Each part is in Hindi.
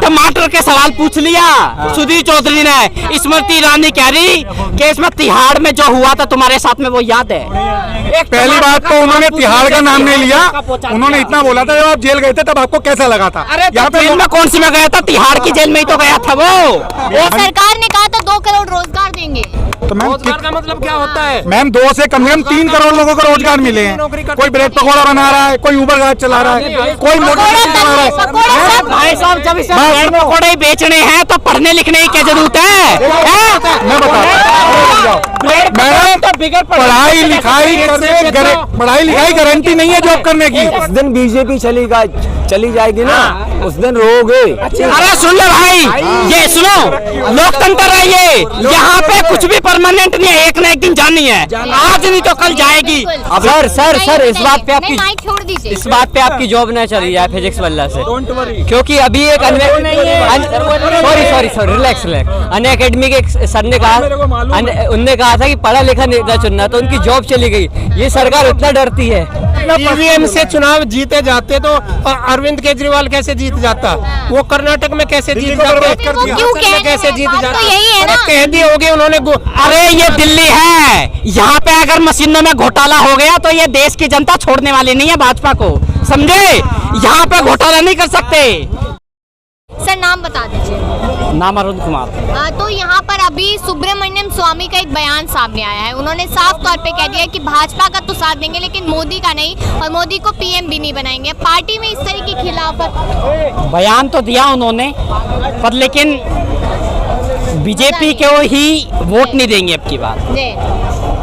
टमाटर के सवाल पूछ लिया सुधीर चौधरी ने। स्मृति ईरानी कह रही कि इसमें तिहाड़ में जो हुआ था तुम्हारे साथ में वो याद है। पहली बात तो उन्होंने तिहाड़ का नाम नहीं लिया, उन्होंने इतना बोला था जब आप जेल गए थे तब आपको कैसा लगा था? अरे यहाँ पे जेल में कौन सी में गया था? तिहाड़ की जेल में ही तो गया था वो। सरकार ने कहा था 2 करोड़ रोजगार देंगे। तो मैम रोजगार का मतलब क्या होता है? मैम 2 से कम 3 करोड़ लोगों को रोजगार मिले हैं। कोई ब्रेड पकौड़ा बना रहा है, कोई उबर गाड़ी चला रहा है, कोई मोटरसाइकिल चला रहा है। भाई साहब जब इसे ब्रेड पकौड़े ही बेचने हैं तो पढ़ने लिखने की क्या जरूरत है? मैं बता पढ़ाई लिखाई गारंटी नहीं है जॉब करने की। उस दिन बीजेपी चली जाएगी ना, उस दिन रोगे। अरे सुन लो भाई, ये सुनो, लोकतंत्र है ये, यहाँ पे कुछ भी परमानेंट नहीं है, एक ना एक दिन जानी है, आज नहीं तो कल जाएगी। सर इस बात पे छोड़ आपकी जॉब न चली जाए फिजिक्स वाला से, क्योंकि अभी एक सॉरी रिलैक्स अन अकेडमी के सर ने कहा, उनने कहा था कि पढ़ा लिखा नेता चुनना, तो उनकी जॉब चली गई। ये सरकार इतना डरती है। ईवीएम से चुनाव जीते जाते तो अरविंद केजरीवाल कैसे जीत जाता? वो कर्नाटक में कैसे जीत जाते? कैसे जीत जाते? कह दिए होगे उन्होंने। अरे ये दिल्ली है, यहाँ पे अगर मशीनों में घोटाला हो गया तो ये देश की जनता छोड़ने वाली नहीं है भाजपा को, समझे? यहाँ पे घोटाला नहीं कर सकते। सर नाम बता दीजिए। नाम अरुण कुमार। तो यहाँ पर अभी सुब्रमण्यम स्वामी का एक बयान सामने आया है। उन्होंने साफ तौर पे कह दिया कि भाजपा का तो साथ देंगे लेकिन मोदी का नहीं, और मोदी को पीएम भी नहीं बनाएंगे। पार्टी में इस तरह की खिलाफत। बयान तो दिया उन्होंने, पर लेकिन बीजेपी को ही वोट नहीं देंगे अब की बार।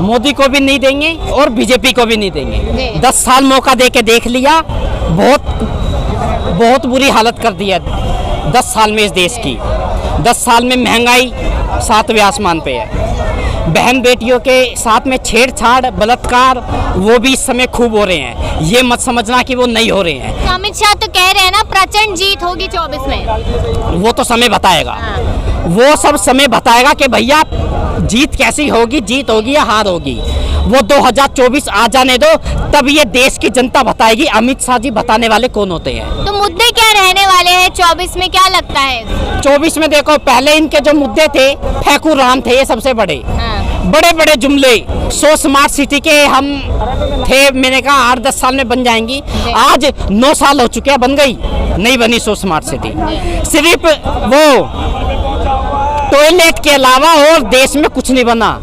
मोदी को भी नहीं देंगे और बीजेपी को भी नहीं देंगे। 10 साल मौका दे के देख लिया, बहुत बुरी हालत कर दी है 10 साल में इस देश की। 10 साल में महंगाई 7वें आसमान पे है, बहन बेटियों के साथ में छेड़छाड़ बलात्कार वो भी इस समय खूब हो रहे हैं। ये मत समझना कि वो नहीं हो रहे हैं। अमित शाह तो कह रहे हैं ना प्रचंड जीत होगी 24 में। वो तो समय बताएगा, वो सब समय बताएगा कि भैया जीत कैसी होगी, जीत होगी या हार होगी। वो 2024 आ जाने दो, तब ये देश की जनता बताएगी। अमित शाह जी बताने वाले कौन होते हैं। तो मुद्दे क्या रहने वाले हैं 24 में, क्या लगता है? 24 में देखो, पहले इनके जो मुद्दे थे फेंकू राम थे, ये सबसे बड़े बड़े जुमले। 100 स्मार्ट सिटी के हम थे, मैंने कहा 8-10 साल में बन जाएंगी। आज 9 साल हो चुके हैं, बन गई नहीं बनी 100 स्मार्ट सिटी। सिर्फ वो टॉयलेट के अलावा और देश में कुछ नहीं बना।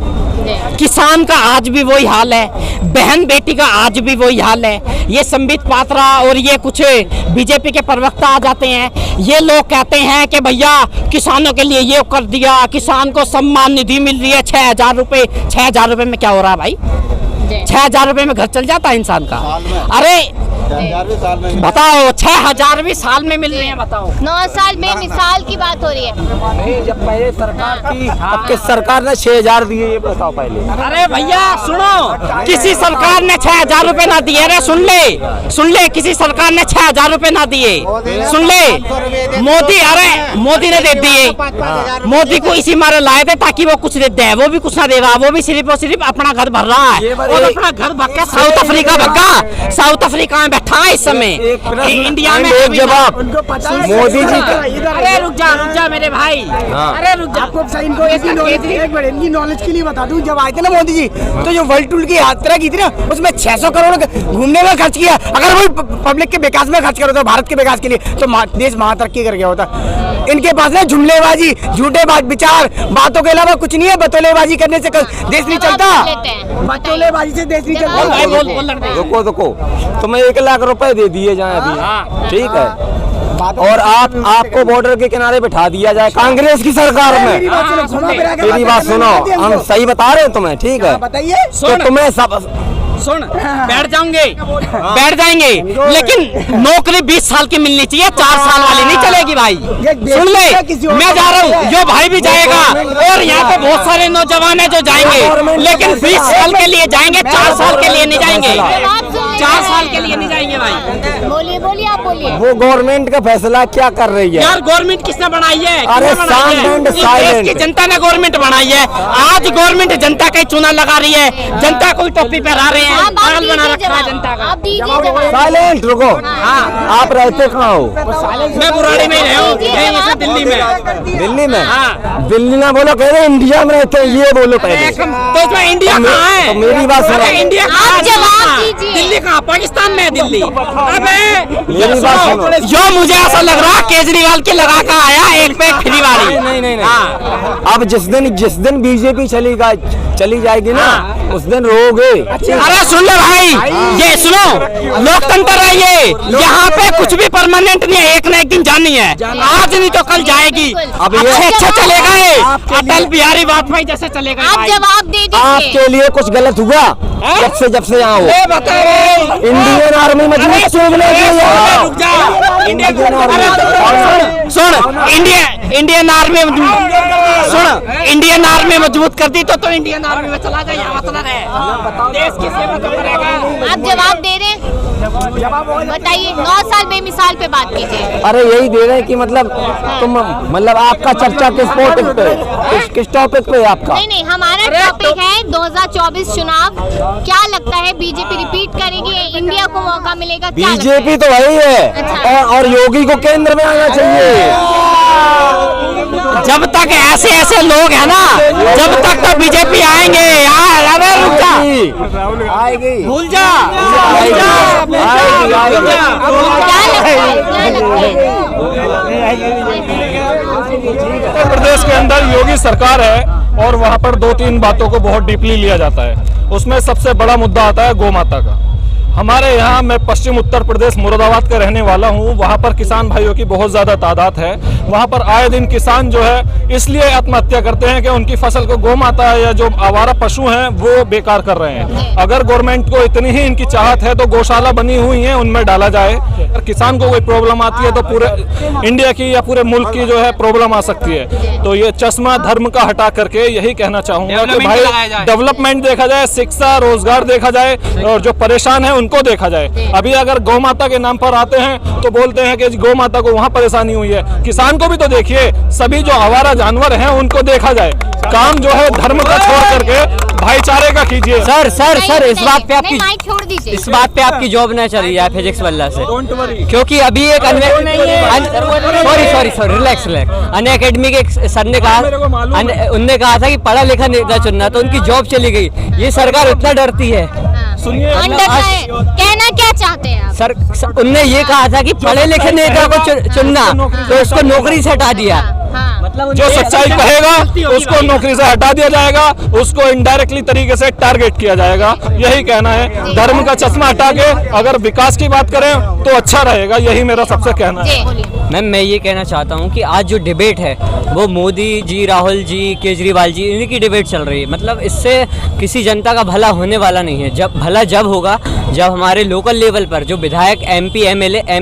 किसान का आज भी वही हाल है, बहन बेटी का आज भी वही हाल है। ये संबित पात्रा और ये कुछ बीजेपी के प्रवक्ता आ जाते हैं, ये लोग कहते हैं कि भैया किसानों के लिए ये कर दिया, किसान को सम्मान निधि मिल रही है 6,000 रुपये। 6,000 रुपये में क्या हो रहा है भाई? 6,000 रुपये में घर चल जाता है इंसान का? अरे बताओ, 6,000 साल में मिल रहे हैं, बताओ। 9 साल में मिसाल की बात हो रही है। जब पहले सरकार थी, अब किस सरकार ने 6,000 दिए ये बताओ पहले। अरे भैया सुनो, किसी सरकार ने 6,000 रुपए ना दिए। अरे सुन ले, किसी सरकार ने 6,000 रुपए ना दिए। सुन ले, मोदी ने दे दिए। मोदी को इसी मारे लाए थे ताकि वो कुछ दे दे, वो भी कुछ ना दे रहा। वो भी सिर्फ और सिर्फ अपना घर भर रहा है, और अपना घर भर के साउथ अफ्रीका में बैठा है इस समय। इंडिया में एक जवाब मोदी जी का। अरे रुक जा मेरे भाई, अरे रुक जा। आपको इनकी नॉलेज के लिए बता दूं, जब आए थे ना मोदी जी, तो जो वर्ल्ड टूर की यात्रा की थी ना, उसमें 600 करोड़ घूमने में खर्च किया। अगर वो पब्लिक के विकास में खर्च करो तो भारत के विकास के लिए, तो देश महातरक्की कर गया होता। इनके पास ना जुमलेबाजी, झूठे विचार, बातों के अलावा कुछ नहीं है। बतौलेबाजी करने से देश नहीं चलता, बतौलेबाजी से देश नहीं चलता। रुको, तुम्हें 1 लाख रुपए दे दिए जाए अभी, ठीक है, और आपको बॉर्डर के किनारे बैठा दिया जाए कांग्रेस की सरकार में। मेरी बात सुनो, हम सही बता रहे हैं तुम्हें, ठीक है? बताइए। तो तुम्हें सब सुन, बैठ जाएंगे, लेकिन नौकरी 20 साल की मिलनी चाहिए, 4 साल वाली नहीं चलेगी भाई। सुन ले, मैं जा रहा हूँ, जो भाई भी जाएगा, और यहाँ पे बहुत सारे नौजवान हैं जो जाएंगे, लेकिन 20 साल के लिए जाएंगे, 4 साल के लिए नहीं जाएंगे। 4 साल के लिए नहीं जाएंगे भाई। बोलिए बोलिए, आप बोलिए। वो गवर्नमेंट का फैसला क्या कर रही है यार गवर्नमेंट किसने बनाई है? अरे किसने बनाई है? साइलेंट, इस देश साइलेंट। की जनता ने गवर्नमेंट बनाई है। आज गवर्नमेंट जनता का ही चुनाव लगा रही है, जनता को ही टोपी पहना रहे हैं, पागल बना रखा है जनता का। आप दीजिए जवाब। साइलेंट रुको। हाँ आप रहते कहाँ हो? मैं बुराड़ी में रहा हूँ, यहीं से दिल्ली में। दिल्ली में? हाँ। दिल्ली ना बोलो, कह रहे इंडिया में रहते हैं, ये बोलो पहले। तो इसमें इंडिया कहाँ है? तो मेरी बात सुनो। अरे इंडिया आप कहाँ है? जवाब दीजिए। दिल्ली कहाँ? पाकिस्तान में है दिल्ली। अबे मेरी बात सुनो। जो मुझे ऐसा लग रहा है केजरीवाल के लगा कर आया एक पे फ्री वाली। नहीं। हाँ। अब जिस दिन बीजेपी चली जाएगी ना, उस दिन रोगे। अरे सुन ले भाई, ये सुनो, लोकतंत्र है ये, यहाँ पे कुछ भी परमानेंट नहीं है, एक ना एक दिन जानी है, आज नहीं तो कल जाएगी। अब ये अच्छे चलेगा ये, अटल बिहारी वाजपेयी जैसे चलेगा आप भाई। जवाब दे दीजिए। आपके लिए कुछ गलत हुआ जब से यहाँ हो? ए बताओ, इंडियन आर्मी मजबूत चूकने रुक जा। इंडियन आर्मी इंडियन आर्मी मजबूत कर दी तो इंडियन आर्मी में चला जाए, यहाँ मतलब है देश की सेवा तो करेगा। आप जवाब दे रहे हैं, बताइए। 9 साल बेमिसाल पे बात कीजिए। अरे यही दे रहे हैं कि मतलब तुम मतलब आपका चर्चा किस टॉपिक पे, किस टॉपिक पे आपका? नहीं, हमारा टॉपिक है 2024 चुनाव। क्या लगता है बीजेपी रिपीट करेगी, इंडिया को मौका मिलेगा? क्या लगता है? बीजेपी तो वही है। अच्छा। और योगी को केंद्र में आना चाहिए। जब तक ऐसे लोग हैं ना, जब तक तो बीजेपी आएंगे यार। अरे रुक जा, आएगी, भूल जा, आएगी, आएगी, आएगी। क्या लगता है? उत्तर प्रदेश के अंदर योगी सरकार है और वहाँ पर 2-3 बातों को बहुत डीपली लिया जाता है। उसमें सबसे बड़ा मुद्दा आता है गौ माता का। हमारे यहाँ, मैं पश्चिम उत्तर प्रदेश मुरादाबाद का रहने वाला हूँ, वहाँ पर किसान भाइयों की बहुत ज़्यादा तादाद है। वहाँ पर आए दिन किसान जो है इसलिए आत्महत्या करते हैं कि उनकी फसल को गौ माता या जो आवारा पशु हैं वो बेकार कर रहे हैं। अगर गवर्नमेंट को इतनी ही इनकी चाहत है तो गौशाला बनी हुई है, उनमें डाला जाए। अगर किसान को कोई प्रॉब्लम आती है तो पूरे इंडिया की या पूरे मुल्क की जो है प्रॉब्लम आ सकती है। तो ये चश्मा धर्म का हटा करके यही कहना चाहूँगा कि भाई डेवलपमेंट देखा जाए, शिक्षा रोजगार देखा जाए और जो परेशान है उनको देखा जाए। अभी अगर गौ माता के नाम पर आते हैं तो बोलते हैं कि गौ माता को वहाँ परेशानी हुई है, किसान को भी तो देखिए। सभी जो आवारा जानवर हैं उनको देखा जाए। काम जो है धर्म का छोड़ करके भाईचारे का कीजिए। सर इस बात पे आपकी माइक छोड़ दीजिए। इस बात पे आपकी जॉब न चली है फिजिक्स वाला से, क्योंकि अभी एक सॉरी रिलैक्स अन अकेडमी के सर ने कहा, उनने कहा था कि पढ़ा लिखा नेता चुनना, तो उनकी जॉब चली गई। ये सरकार इतना डरती है। सुनिए, कहना क्या चाहते हैं आप? सर उनने ये कहा था कि पढ़े लिखे नेता को चुनना, तो उसको नौकरी से हटा दिया। मतलब जो सच्चाई कहेगा उसको नौकरी से हटा दिया जाएगा, उसको इनडायरेक्टली तरीके से टारगेट किया जाएगा। यही कहना है। धर्म का चश्मा हटा के अगर विकास की बात करें तो अच्छा रहेगा, यही मेरा सबसे कहना है। मैम मैं ये कहना चाहता हूँ कि आज जो डिबेट है वो मोदी जी, राहुल जी, केजरीवाल जी, इनकी डिबेट चल रही है। मतलब इससे किसी जनता का भला होने वाला नहीं है। जब होगा जब हमारे लोकल लेवल पर जो विधायक, MP, MLA,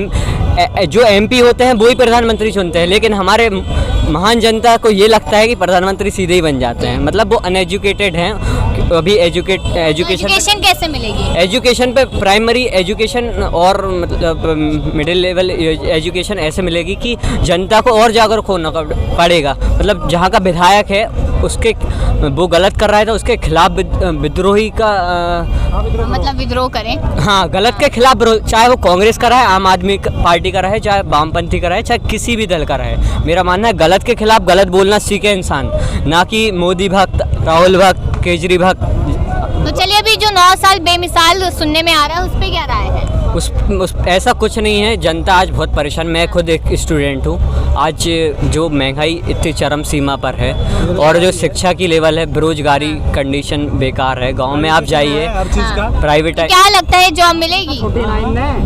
जो MP होते हैं वो ही प्रधानमंत्री चुनते हैं, लेकिन हमारे महान जनता को ये लगता है कि प्रधानमंत्री सीधे ही बन जाते हैं। मतलब वो अनएजुकेटेड हैं। अभी एजुकेशन कैसे मिलेगी? एजुकेशन पे प्राइमरी एजुकेशन और मतलब मिडिल लेवल एजुकेशन ऐसे मिलेगी कि जनता को और जागरूक होना पड़ेगा। मतलब जहाँ का विधायक है उसके वो गलत कर रहा है तो उसके खिलाफ विद्रोही का मतलब विद्रोह करें। हाँ, गलत के खिलाफ, चाहे वो कांग्रेस का रहे, आम आदमी पार्टी का रहे, चाहे वामपंथी का रहे, चाहे किसी भी दल का रहे। मेरा मानना है गलत के खिलाफ गलत बोलना सीखे इंसान, ना कि मोदी भक्त, राहुल भक्त, केजरी भक्त। तो चलिए, अभी जो 9 साल बेमिसाल सुनने में आ रहा है उस पे क्या राय है? ऐसा कुछ नहीं है। जनता आज बहुत परेशान, मैं खुद एक स्टूडेंट हूँ। आज जो महंगाई इतनी चरम सीमा पर है और जो शिक्षा की लेवल है, बेरोजगारी कंडीशन बेकार है। गांव में आप जाइए, प्राइवेट क्या लगता है जॉब मिलेगी?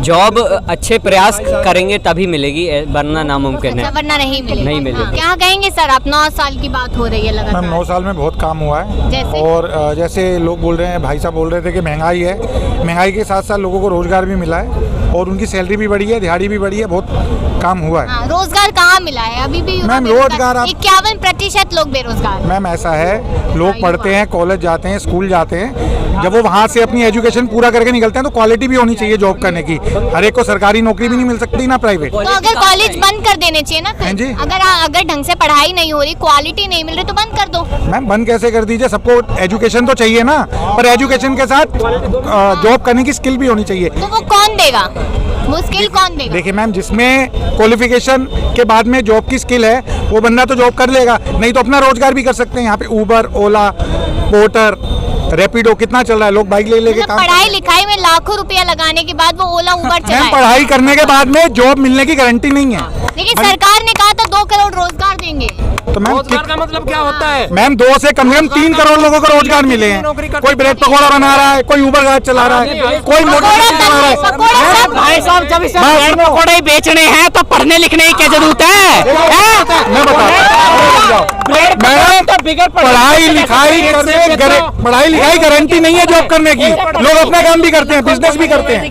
जॉब अच्छे प्रयास करेंगे तभी मिलेगी, वरना नामुमकिन है। वरना नहीं मिलेगी। हाँ। क्या कहेंगे सर आप? 9 साल की बात हो रही है लगातार। 9 साल में बहुत काम हुआ है। जैसे? और जैसे लोग बोल रहे हैं, भाई साहब बोल रहे थे कि महंगाई है, महंगाई के साथ साथ लोगों को रोजगार भी मिला है। है और उनकी सैलरी भी बढ़ी है, दिहाड़ी भी बढ़ी है, बहुत काम हुआ है। रोजगार कहाँ मिला है अभी भी? मैम, रोजगार आप- 51% लोग बेरोजगार। मैम ऐसा है, लोग पढ़ते हैं, कॉलेज जाते हैं, स्कूल जाते हैं, जब वो वहाँ से अपनी एजुकेशन पूरा करके निकलते हैं तो क्वालिटी भी होनी चाहिए जॉब करने की। हर एक को सरकारी नौकरी भी नहीं मिल सकती ना प्राइवेट। तो अगर कॉलेज बंद कर देने चाहिए ना हाँ जी। फिर? अगर ढंग से पढ़ाई नहीं हो रही, क्वालिटी नहीं मिल रही तो बंद कर दो। मैम बंद कैसे कर दीजिए, सबको एजुकेशन तो चाहिए ना, पर एजुकेशन के साथ जॉब करने की स्किल भी होनी चाहिए। तो वो कौन देगा? वो स्किल कौन देगा? देखिए मैम, जिसमें क्वालिफिकेशन के बाद में जॉब की स्किल है वो बंदा तो जॉब कर लेगा, नहीं तो अपना रोजगार भी कर सकते हैं। यहाँ पे उबर, ओला, पोर्टर, रैपिडो कितना चल रहा है, लोग बाइक ले लेके काम। पढ़ाई लिखाई में लाखों रुपया लगाने के बाद वो ओला उबर मैम चलाए। पढ़ाई करने के बाद में जॉब मिलने की गारंटी नहीं है। लेकिन सरकार ने कहा था 2 करोड़ रोजगार देंगे। तो मैम रोजगार का मतलब क्या होता है? मैम 2 से कम 3 करोड़ लोगों को रोजगार मिले हैं। कोई ब्रेड पकौड़ा बना रहा है, कोई उबर गाड़ी चला रहा है, कोई मोटरसाइकिल चला रहा है। भाई साहब, जब इसे ब्रेड पकौड़े ही बेचने हैं तो पढ़ने लिखने की क्या जरूरत है? मैं बता मैडम, पढ़ाई लिखाई गारंटी नहीं है जॉब करने की। लोग अपना काम भी करते हैं, बिजनेस भी करते हैं।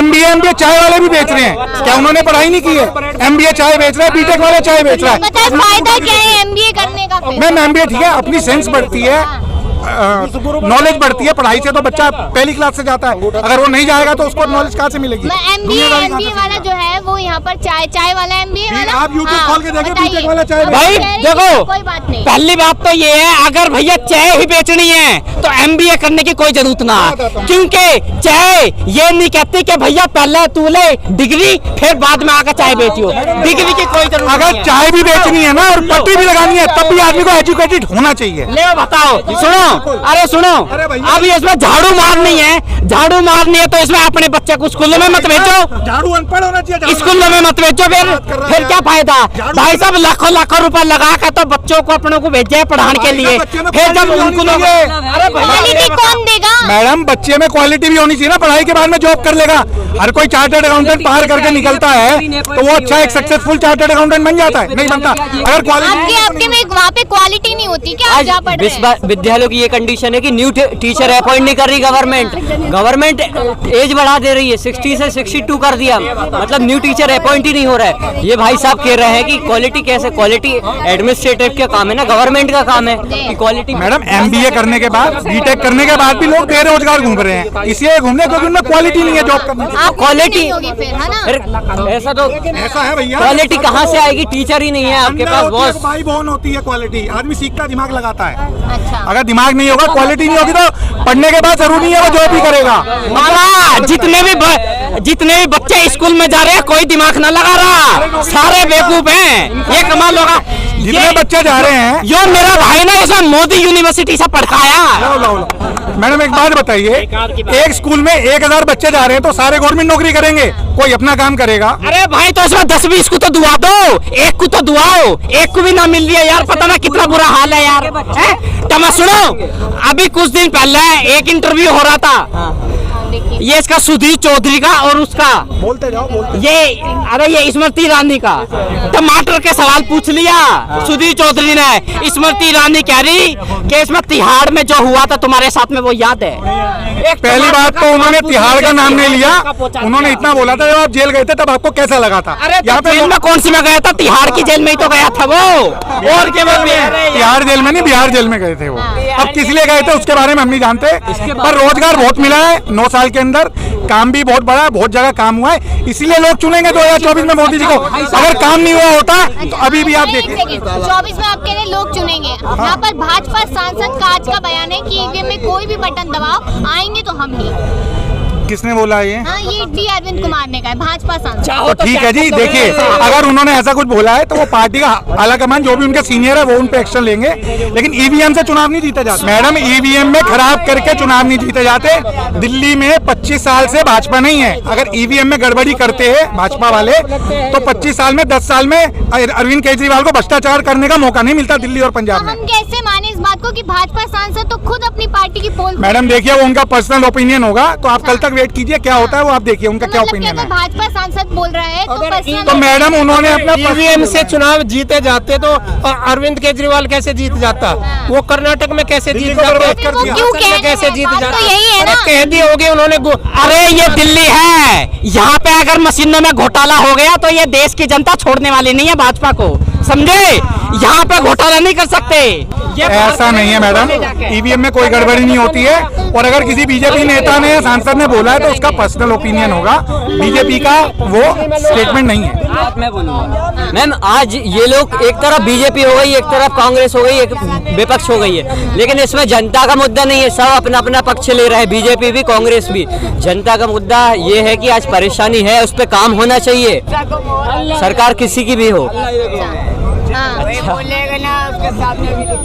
MBA चाय वाले भी बेच रहे हैं, क्या उन्होंने पढ़ाई नहीं की है? MBA चाय बेच रहा है, बीटेक वाले चाय बेच रहा है। बताए फायदा क्या है MBA करने का फिर? मैम MBA ठीक है, अपनी सेंस बढ़ती है, नॉलेज बढ़ती है। पढ़ाई से तो बच्चा पहली क्लास से जाता है, अगर वो नहीं जाएगा तो उसको नॉलेज कहाँ से मिलेगी? मैं MBA वाला जो है वो यहाँ पर चाय वाला MBA वाला। आप YouTube हाँ, खोल के देखिए, बताइए। बीटेक वाला चाय भाई देखो, कोई बात नहीं। पहली बात तो ये है, अगर भैया चाय ही बेचनी है तो MBA करने की कोई जरूरत ना है, क्योंकि चाय ये नहीं कहती कि भैया पहले तू ले डिग्री फिर बाद में आकर चाय बेचियो। डिग्री की कोई जरूरत नहीं अगर है। चाय भी बेचनी है ना और पट्टी भी लगानी है तब भी आदमी को एजुकेटेड होना चाहिए। ले बताओ, सुनो, अरे सुनो, अब ये इसमें झाड़ू मारनी है, झाड़ू मारनी है तो इसमें अपने बच्चे को स्कूलों में मत भेजो, झाड़ू अनपढ़ होना चाहिए, स्कूलों में मत भेजो, फिर क्या फायदा? भाई साहब लाखों रुपए लगा कर तो बच्चों को अपनों को भेजे है पढ़ाने के लिए, फिर जब उनको लोग अरे क्वालिटी कौन देगा? मैडम बच्चे में क्वालिटी भी होनी चाहिए ना, पढ़ाई के बाद में जॉब कर लेगा। हर कोई चार्टर्ड अकाउंटेंट पार करके निकलता है तो वो अच्छा एक सक्सेसफुल चार्टर्ड अकाउंटेंट बन जाता है? नहीं बनता। अगर क्वालिटी आपके में वहाँ पे क्वालिटी नहीं होती क्या? आप जहाँ पढ़ रहे हैं? विद्यालयों की ये कंडीशन है कि न्यू टीचर अपॉइंट नहीं कर रही गवर्नमेंट एज बढ़ा दे रही है, 60 से 62 कर दिया, मतलब न्यू टीचर अपॉइंट ही नहीं हो रहा है। ये भाई साहब कह रहे हैं कि क्वालिटी कैसे? क्वालिटी एडमिनिस्ट्रेटिव का काम है ना, गवर्नमेंट का काम है कि क्वालिटी। मैडम MBA करने के बाद, बीटेक करने के बाद भी लोग बेरोजगार घूम रहे हैं, इसलिए घूमने क्योंकि उनमें क्वालिटी नहीं है जॉब करने की। आप क्वालिटी होगी फिर, है ना? फिर ऐसा तो ऐसा है भैया, क्वालिटी कहाँ से आएगी? टीचर ही नहीं है आपके पास बॉस। भाई बहन होती है क्वालिटी, आदमी सीखता दिमाग लगाता है। अच्छा, अगर दिमाग नहीं होगा, क्वालिटी नहीं होगी तो पढ़ने के बाद जरूरी नहीं है वो जॉब भी करेगा। मामा, जितने भी बच्चे स्कूल में जा रहे हैं कोई दिमाग ना लगा रहा, सारे बेवकूफ हैं। ये कमाल होगा, जितने बच्चे जा रहे हैं। यो मेरा भाई ना इसमें मोदी यूनिवर्सिटी से पढ़ाया। मैडम एक बात बताइए, एक स्कूल में 1000 बच्चे जा रहे हैं तो सारे गवर्नमेंट नौकरी करेंगे, कोई अपना काम करेगा? अरे भाई तो इसमें 10-20 को तो दुआ दो, एक को तो दुआओ, एक को भी ना मिल रही है यार, पता ना कितना बुरा हाल है यार। तो मैं सुनो, अभी कुछ दिन पहले एक इंटरव्यू हो रहा था, ये इसका सुधीर चौधरी का और उसका बोलते जाओ ये स्मृति ईरानी का टमाटर के सवाल पूछ लिया सुधीर चौधरी ने। स्मृति ईरानी कह रही कि इसमें तिहाड़ में जो हुआ था तुम्हारे साथ में वो याद है? पहली बात तो उन्होंने तिहाड़ का नाम नहीं लिया, उन्होंने इतना बोला था जब आप जेल गए थे तब आपको कैसा लगा था? अरे यहाँ पे जेल में कौन सी में गया था? तिहाड़ की जेल में ही तो गया था वो, और क्या तिहाड़ जेल में नहीं, बिहार जेल में गए थे वो। अब किस लिए गए थे उसके बारे में हम नहीं जानते, पर रोजगार बहुत मिला है 9 साल के अंदर, काम भी बहुत बड़ा है, बहुत जगह काम हुआ है, इसीलिए लोग चुनेंगे 2024 में मोदी जी को। अगर काम नहीं हुआ होता तो अभी भी आप देखिए 24 में आपके लिए लोग चुनेंगे। यहाँ पर भाजपा सांसद का आज का बयान है कि ईवीएम में कोई भी बटन दबाओ, आएंगे तो हम ही। किसने बोला ये? हाँ, ये डी अरविंद कुमार ने कहा, भाजपा सांसद। तो ठीक है जी, देखिए अगर उन्होंने ऐसा कुछ बोला है तो वो पार्टी का आलाकमान जो भी उनके सीनियर है वो उन पे एक्शन लेंगे, लेकिन ईवीएम से चुनाव नहीं जीते जाते। मैडम ईवीएम में खराब करके चुनाव नहीं जीते जाते। दिल्ली में 25 साल से भाजपा नहीं है, अगर ईवीएम में गड़बड़ी करते हैं भाजपा वाले तो 25 साल में 10 साल में अरविंद केजरीवाल को भ्रष्टाचार करने का मौका नहीं मिलता दिल्ली और पंजाब में। हम कैसे माने इस बात को कि भाजपा सांसद तो खुद अपनी पार्टी की पोल मैडम देखिए वो उनका पर्सनल ओपिनियन होगा, तो आप कल तक वेट कीजिए क्या होता है वो आप देखिए उनका क्या ओपिनियन है। भाजपा सांसद बोल रहा है तो मैडम उन्होंने अपना ईवीएम से चुनाव जीते जाते तो अरविंद केजरीवाल कैसे जीत जाता, वो कर्नाटक में कैसे जीत जाते, कैसे जीत जाता, कह दिए होगे उन्होंने। अरे ये दिल्ली है, यहाँ पे अगर मशीनों में घोटाला हो गया तो ये देश की जनता छोड़ने वाली नहीं है भाजपा को, समझे। यहाँ पे घोटाला नहीं कर सकते। ऐसा नहीं है मैडम, ईवीएम में कोई गड़बड़ी नहीं होती है। और अगर किसी बीजेपी नेता ने सांसद ने बोला है तो उसका पर्सनल ओपिनियन होगा, बीजेपी का वो स्टेटमेंट नहीं है। बात मैं बोलूँगा मैम, आज ये लोग एक तरफ बीजेपी हो गई, एक तरफ कांग्रेस हो गई, एक विपक्ष हो गई है, लेकिन इसमें जनता का मुद्दा नहीं है। सब अपना अपना पक्ष ले रहे हैं, बीजेपी भी कांग्रेस भी। जनता का मुद्दा ये है कि आज परेशानी है, उस पर काम होना चाहिए, सरकार किसी की भी हो।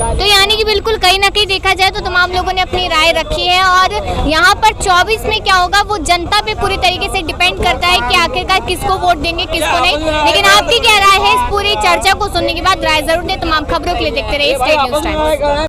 तो यानी कि बिल्कुल कहीं ना कहीं देखा जाए तो तमाम लोगों ने अपनी राय रखी है, और यहाँ पर 24 में क्या होगा वो जनता पे पूरी तरीके से डिपेंड करता है कि आखिरकार किसको वोट देंगे किसको नहीं। लेकिन आपकी क्या राय है इस पूरी चर्चा को सुनने के बाद? राय जरूर दें। तमाम खबरों के लिए देखते रहिए स्टेट न्यूज़ टाइम्स।